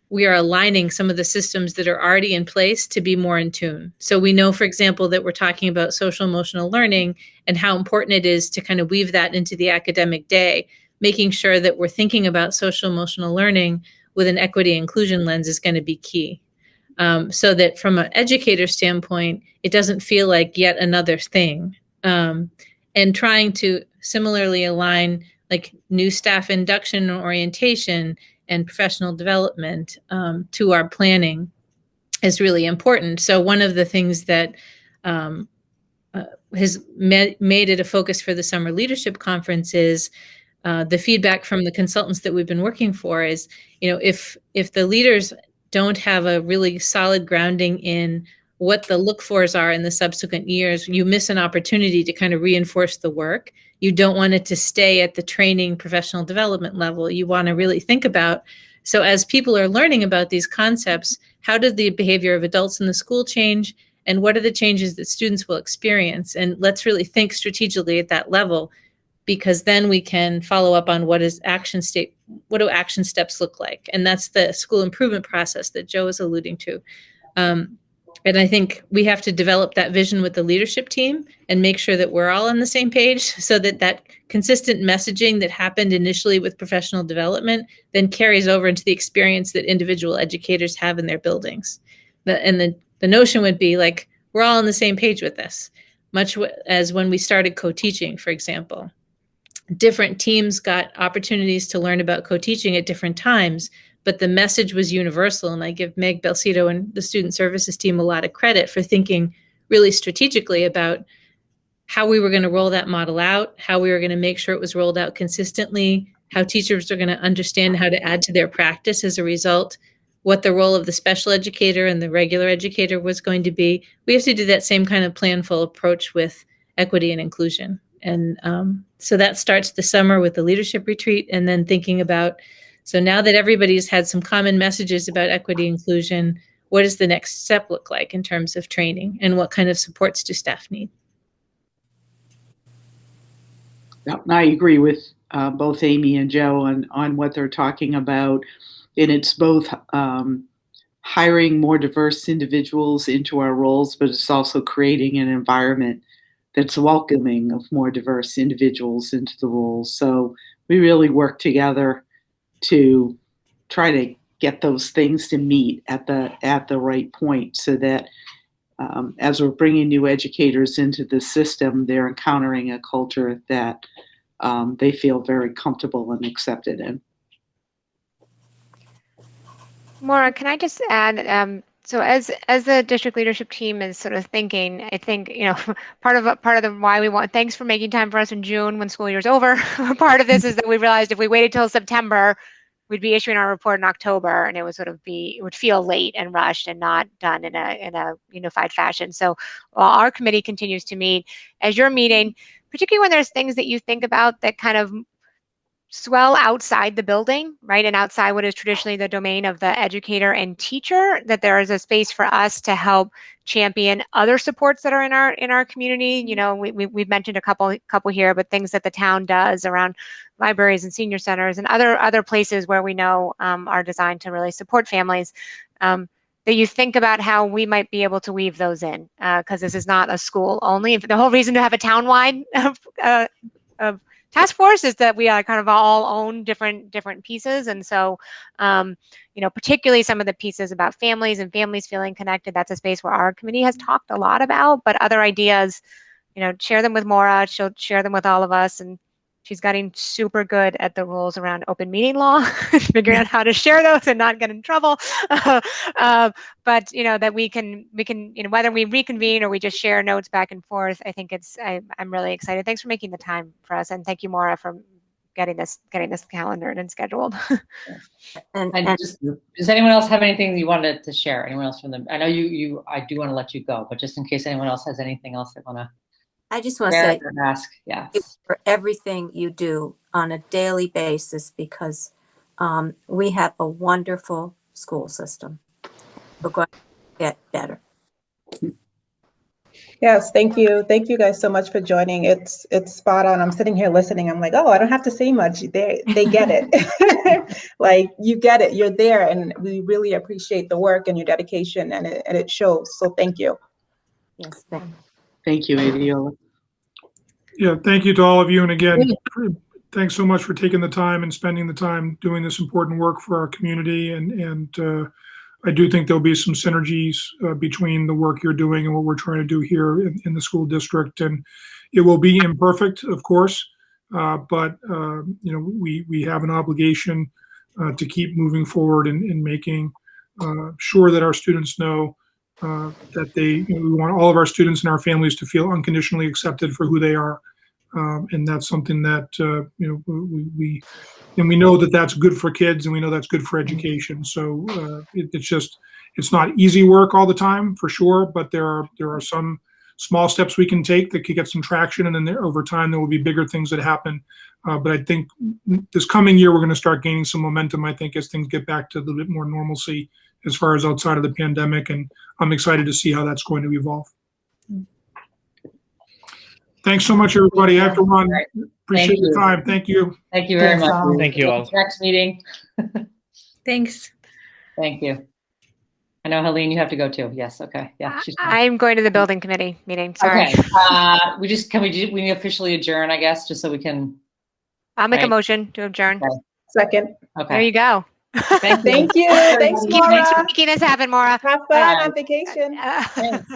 we are aligning some of the systems that are already in place to be more in tune. So we know, for example, that we're talking about social emotional learning and how important it is to kind of weave that into the academic day, making sure that we're thinking about social emotional learning with an equity and inclusion lens is going to be key. So that from an educator standpoint, it doesn't feel like yet another thing. And trying to similarly align like new staff induction and orientation and professional development to our planning is really important. So one of the things that has made it a focus for the Summer Leadership Conference is the feedback from the consultants that we've been working for is, if the leaders don't have a really solid grounding in what the look-fors are in the subsequent years, you miss an opportunity to kind of reinforce the work. You don't want it to stay at the training professional development level. You want to really think about, so as people are learning about these concepts, how does the behavior of adults in the school change? And what are the changes that students will experience? And let's really think strategically at that level, because then we can follow up on what do action steps look like? And that's the school improvement process that Joe is alluding to. And I think we have to develop that vision with the leadership team and make sure that we're all on the same page, so that that consistent messaging that happened initially with professional development then carries over into the experience that individual educators have in their buildings. And the notion would be like, we're all on the same page with this, much as when we started co-teaching, for example. Different teams got opportunities to learn about co-teaching at different times, but the message was universal. And I give Meg Belcito and the student services team a lot of credit for thinking really strategically about how we were going to roll that model out, how we were going to make sure it was rolled out consistently, how teachers are going to understand how to add to their practice as a result, what the role of the special educator and the regular educator was going to be. We have to do that same kind of planful approach with equity and inclusion. And so that starts the summer with the leadership retreat, and then thinking about, so now that everybody's had some common messages about equity inclusion, what does the next step look like in terms of training, and what kind of supports do staff need? I agree with both Amy and Joe on what they're talking about. And it's both hiring more diverse individuals into our roles, but it's also creating an environment that's welcoming of more diverse individuals into the roles. So we really work together to try to get those things to meet at the right point, so that as we're bringing new educators into the system, they're encountering a culture that they feel very comfortable and accepted in. Maura, can I just add? So as the district leadership team is sort of thinking, I think, you know, part of the why we want, thanks for making time for us in June when school year's over. Part of this is that we realized if we waited till September, we'd be issuing our report in October, and it would it would feel late and rushed and not done in a unified fashion. So while our committee continues to meet, as you're meeting, particularly when there's things that you think about that kind of swell outside the building, right, and outside what is traditionally the domain of the educator and teacher, that there is a space for us to help champion other supports that are in our community. You know, we've mentioned a couple here, but things that the town does around libraries and senior centers and other places where we know are designed to really support families. That you think about how we might be able to weave those in, because this is not a school only. The whole reason to have a town-wide of task force is that we are kind of all own different pieces. And so, you know, particularly some of the pieces about families and families feeling connected, that's a space where our committee has talked a lot about, but other ideas, you know, share them with Maura, she'll share them with all of us. And she's getting super good at the rules around open meeting law, figuring out how to share those and not get in trouble. But you know, that we can, you know, whether we reconvene or we just share notes back and forth, I think I'm really excited. Thanks for making the time for us, and thank you, Maura, for getting this calendared and scheduled. And does anyone else have anything you wanted to share? Anyone else from them? I know I do want to let you go, but just in case anyone else has anything else they want to. I just want to say, ask, yes, for everything you do on a daily basis, because we have a wonderful school system. We're going to get better. Yes, thank you. Thank you guys so much for joining. It's spot on. I'm sitting here listening. I'm like, oh, I don't have to say much. They get it. Like, you get it. You're there, and we really appreciate the work and your dedication, and it shows. So thank you. Yes, Thank you, Adiola. Yeah, thank you to all of you. And again, thanks so much for taking the time and spending the time doing this important work for our community. And I do think there'll be some synergies between the work you're doing and what we're trying to do here in the school district. And it will be imperfect, of course, but you know, we have an obligation to keep moving forward and making sure that our students know that we want all of our students and our families to feel unconditionally accepted for who they are, and that's something that you know, we know that that's good for kids, and we know that's good for education. So it's not easy work all the time, for sure, but there are some small steps we can take that could get some traction, and then over time there will be bigger things that happen. But I think this coming year we're going to start gaining some momentum, I think, as things get back to a little bit more normalcy as far as outside of the pandemic, and I'm excited to see how that's going to evolve. Thanks so much, everybody. I have to run. Appreciate your time. Thank you. Thank you very much. Thank you all. Next meeting. Thanks. Thank you. I know, Helene, you have to go too. Yes. Okay. Yeah. I'm going to the building committee meeting. Sorry. Okay. We officially adjourn, I guess, just so we can. I'll make a motion to adjourn. Okay. Second. Okay. There you go. Thank you. Thank you. Thanks, Thanks for Maura. making this happen, Maura. Have fun on vacation. Thanks.